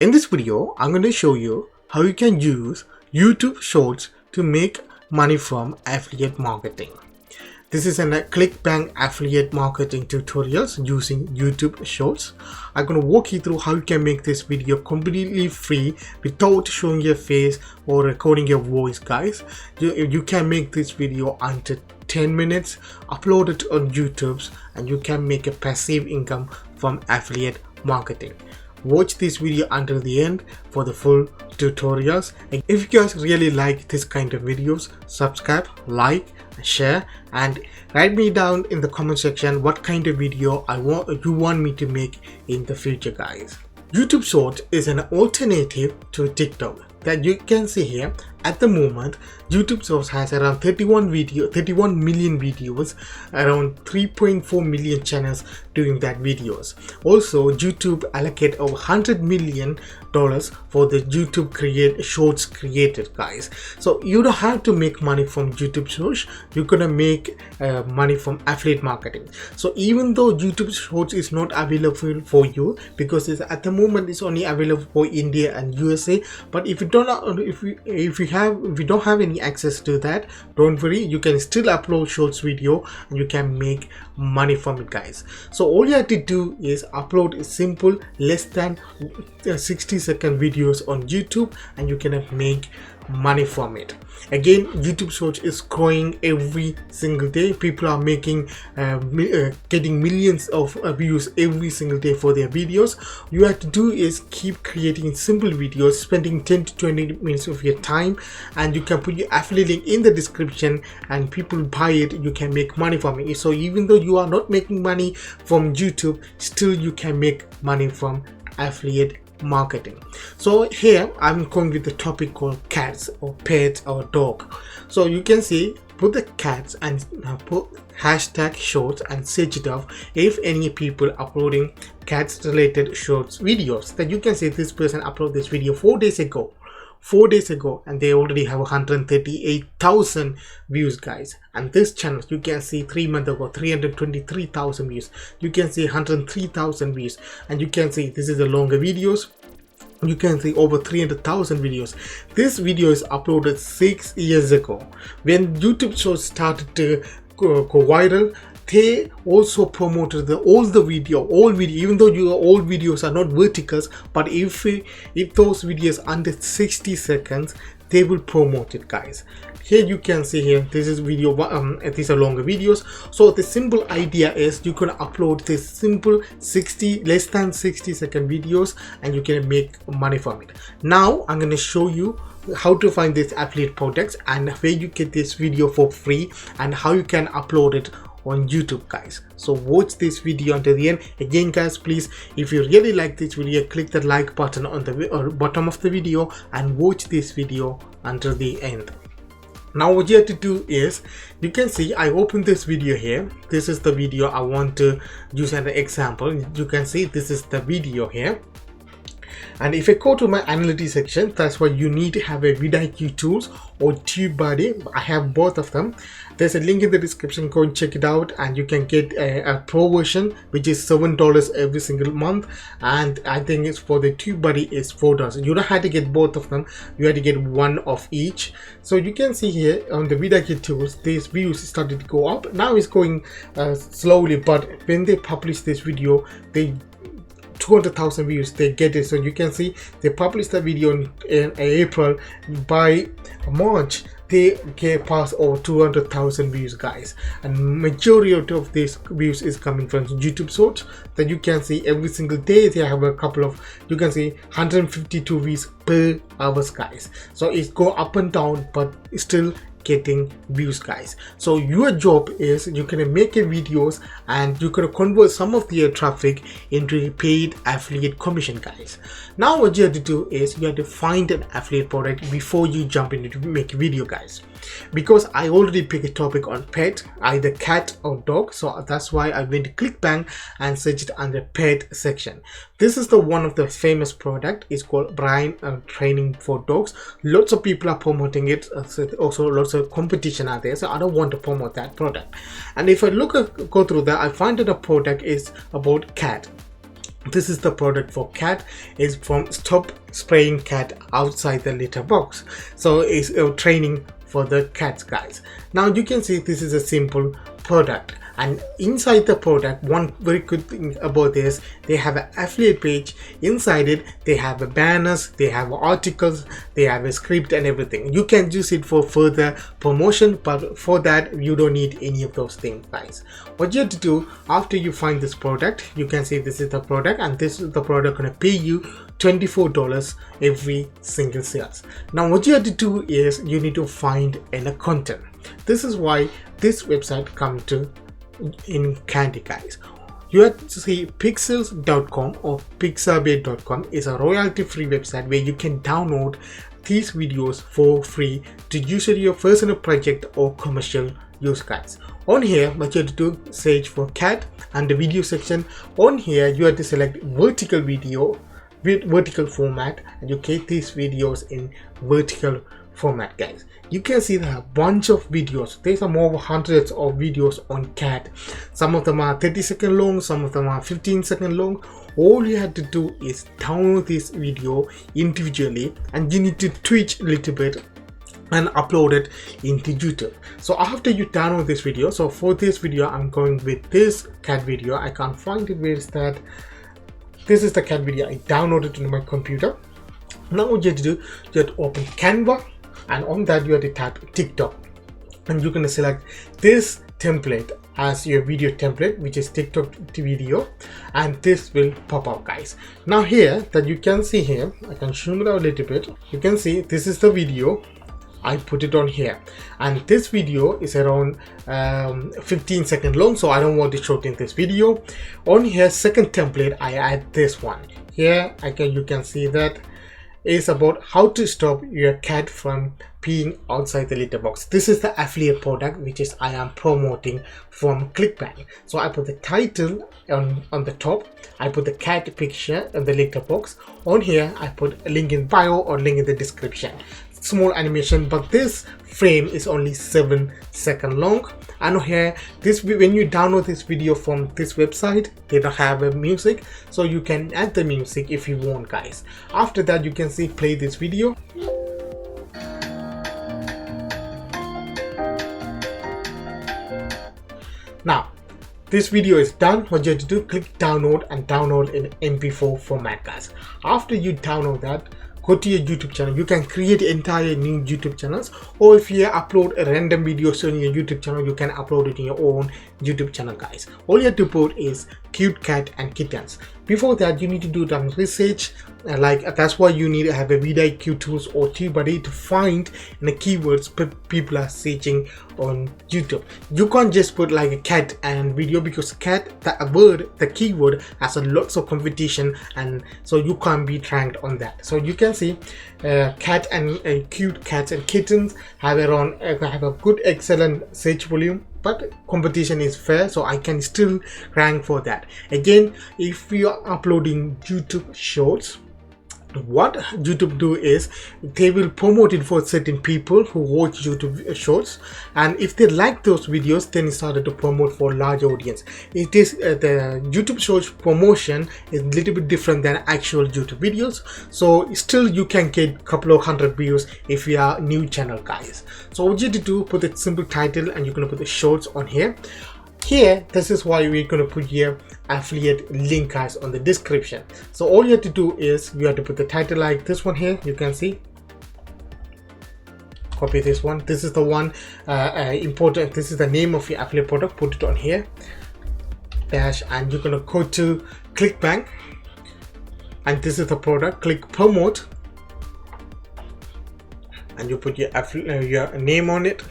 In this video, I'm going to show you how you can use YouTube Shorts to make money from affiliate marketing. This is a ClickBank affiliate marketing tutorials using YouTube Shorts. I'm going to walk you through how you can make this video completely free without showing your face or recording your voice, guys. You can make this video under 10 minutes, upload it on YouTube, and you can make a passive income from affiliate marketing. Watch this video until the end for the full tutorials. And if you guys really like this kind of videos, subscribe, like, share, and write me down in the comment section what kind of video you want me to make in the future, guys. YouTube Short is an alternative to TikTok that you can see here. At the moment, YouTube Shorts has around 31 million videos, around 3.4 million channels doing that videos. Also, YouTube allocate over $100 million for the YouTube Shorts created, guys. So you don't have to make money from YouTube Shorts. You're gonna make money from affiliate marketing. So even though YouTube Shorts is not available for you because at the moment it's only available for India and USA, but if you don't have any access to that, don't worry, you can still upload shorts video and you can make money from it, guys. So all you have to do is upload a simple less than 60-second videos on YouTube and you can make money from it. Again, YouTube Shorts is growing every single day. People are making getting millions of views every single day for their videos. You have to do is keep creating simple videos, spending 10 to 20 minutes of your time, and you can put your affiliate link in the description and people buy it. You can make money from it. So even though you are not making money from YouTube, still you can make money from affiliate marketing. So here I'm going with the topic called cats or pets or dog. So you can see, put the cats and put hashtag shorts and search it off if any people uploading cats related shorts videos. That you can see this person uploaded this video 4 days ago, and they already have 138,000 views, guys. And this channel you can see 3 months ago 323,000 views. You can see 103,000 views, and you can see this is the longer videos. You can see over 300,000 videos. This video is uploaded 6 years ago. When YouTube Shorts started to go viral, they also promoted all video, even though your old videos are not verticals, but if those videos under 60 seconds, they will promote it, guys. Here you can see here, this is video, these are longer videos. So the simple idea is you can upload this simple less than 60-second videos and you can make money from it. Now I'm going to show you how to find these affiliate products and where you get this video for free and how you can upload it on YouTube, guys. So watch this video until the end. Again, guys, please, if you really like this video, click the like button on the bottom of the video and watch this video until the end. Now what you have to do is, you can see I opened this video here. This is the video I want to use as an example. You can see this is the video here. And if I go to my analytics section, that's why you need to have a Vidiq tools or Tubebuddy. I have both of them. There's a link in the description. Go and check it out, and you can get a pro version, which is $7 every single month. And I think it's for the Tubebuddy is $4. You don't have to get both of them. You have to get one of each. So you can see here on the Vidiq tools, these views started to go up. Now it's going slowly, but when they publish this video, they 200,000 views, they get it. So you can see they published the video in April. By March they get past over 200,000 views, guys, and majority of these views is coming from YouTube Shorts. That you can see every single day they have a couple of, you can see 152 views per hours, guys. So it's go up and down, but still getting views, guys. So your job is you can make videos and you can convert some of your traffic into paid affiliate commission, guys. Now what you have to do is you have to find an affiliate product before you jump into make a video, guys. Because I already picked a topic on pet, either cat or dog, so that's why I went to ClickBank and searched under pet section. This is the one of the famous product. It's called Brain Training for Dogs. Lots of people are promoting it. Also lots of competition out there, so I don't want to promote that product. And if I go through that, I find that the product is about cat. This is the product for cat. Is from Stop Spraying Cat Outside the Litter Box. So it's a training for the cats, guys. Now you can see this is a simple product, and inside the product, one very good thing about this, they have an affiliate page. Inside it they have a banners, they have articles, they have a script and everything. You can use it for further promotion, but for that you don't need any of those things, guys. What you have to do after you find this product, you can see this is the product, and this is the product gonna pay you $24 every single sales. Now what you have to do is you need to find a content. This is why this website come to in candy, guys. You have to see pixels.com or pixabay.com is a royalty free website where you can download these videos for free to use it in your personal project or commercial use, guys. On here, what you have to do, search for cat, and the video section. On here you have to select vertical video with vertical format, and you get these videos in vertical format, guys. You can see there are a bunch of videos. There's more than hundreds of videos on cat. Some of them are 30-second long, some of them are 15-second long. All you have to do is download this video individually, and you need to tweak a little bit and upload it into YouTube. So after you download this video, so for this video I'm going with this cat video. I can't find it. Where is that? This is the cat video. I downloaded it on my computer. Now what you have to do, you have to open Canva, and on that you have to type TikTok, and you're going to select this template as your video template, which is TikTok video, and this will pop up, guys. Now here that you can see here, I can zoom it out a little bit. You can see this is the video. I put it on here, and this video is around 15-second long, so I don't want to shorten this video. On here, second template, I add this one here. You can see that is about how to stop your cat from peeing outside the litter box. This is the affiliate product which is I am promoting from clipchamp. So I put the title on the top, I put the cat picture in the litter box. On here I put a link in bio or link in the description. Small animation, but this frame is only 7-second long. And here, when you download this video from this website, they don't have a music, so you can add the music if you want, guys. After that, you can see play this video. Now this video is done. What you have to do, click download and download in MP4 format, guys. After you download that, go to your YouTube channel. You can create entire new YouTube channels, or if you upload a random videos on your YouTube channel, you can upload it in your own YouTube channel, guys. All you have to put is cute cat and kittens. Before that, you need to do some research, that's why you need to have a Vidiq tools or Tubebuddy to find the keywords people are searching on YouTube. You can't just put like a cat and video, because cat, the keyword has a lots of competition, and so you can't be ranked on that. So you can see cat and cute cats and kittens have a good excellent search volume, but competition is fair, so I can still rank for that. Again, if you are uploading YouTube shorts, what YouTube do is they will promote it for certain people who watch YouTube shorts, and if they like those videos, then it started to promote for large audience. It is the YouTube shorts promotion is a little bit different than actual YouTube videos, so still you can get couple of hundred views if you are new channel, guys. So what you have to do, put a simple title, and you're gonna put the shorts on here. Here, this is why we're going to put here affiliate link, guys, on the description. So all you have to do is you have to put the title like this one here. You can see, copy this one. This is the one important. This is the name of your affiliate product. Put it on here, dash, and you're going to go to clickbank, and this is the product. Click promote, and you put your name on it,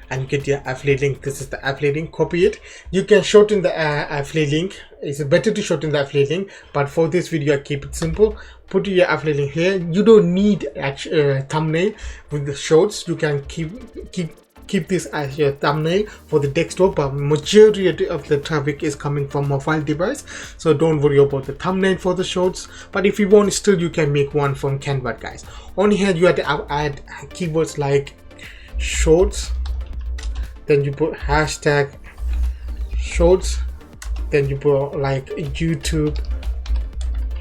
and you get your affiliate link. This is the affiliate link. Copy it. You can shorten the affiliate link. It's better to shorten the affiliate link, but for this video I keep it simple. Put your affiliate link here. You don't need thumbnail with the shorts. You can keep this as your thumbnail for the desktop, but majority of the traffic is coming from mobile device, so don't worry about the thumbnail for the shorts. But if you want, still you can make one from Canva, guys. On here you have to add keywords like shorts, then you put hashtag shorts, then you put like YouTube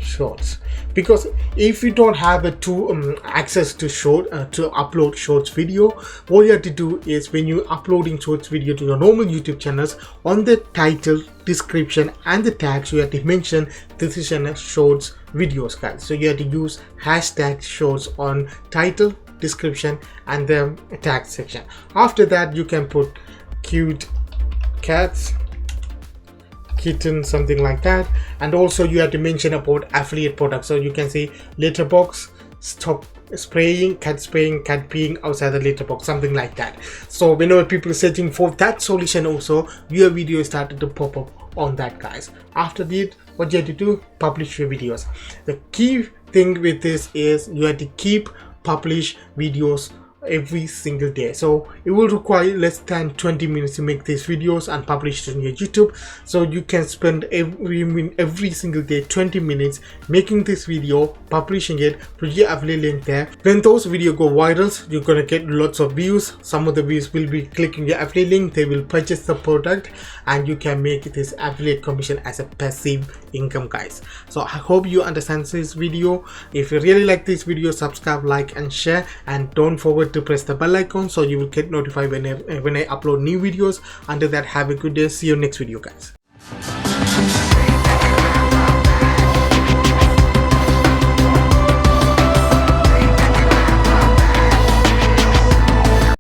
shorts, because if you don't have access to upload shorts video, all you have to do is, when you uploading shorts video to your normal YouTube channels, on the title, description and the tags, you have to mention this is a shorts videos, guys. So you have to use hashtag shorts on title, description and the tag section. After that, you can put cute cats, kitten, something like that. And also you have to mention about affiliate products. So you can say letterbox, stop spraying, cat peeing outside the letterbox, something like that. So whenever people are searching for that solution, also your video started to pop up on that, guys. After that, what you have to do, publish your videos. The key thing with this is you have to publish videos every single day. So it will require less than 20 minutes to make these videos and publish it on your YouTube. So you can spend every single day 20 minutes making this video, publishing it, put your affiliate link there. When those videos go viral, you're gonna get lots of views. Some of the views will be clicking your affiliate link, they will purchase the product, and you can make this affiliate commission as a passive income, guys. So I hope you understand this video. If you really like this video, subscribe, like and share, and don't forget to press the bell icon so you will get notified when I upload new videos. Until that, have a good day. See you next video, guys.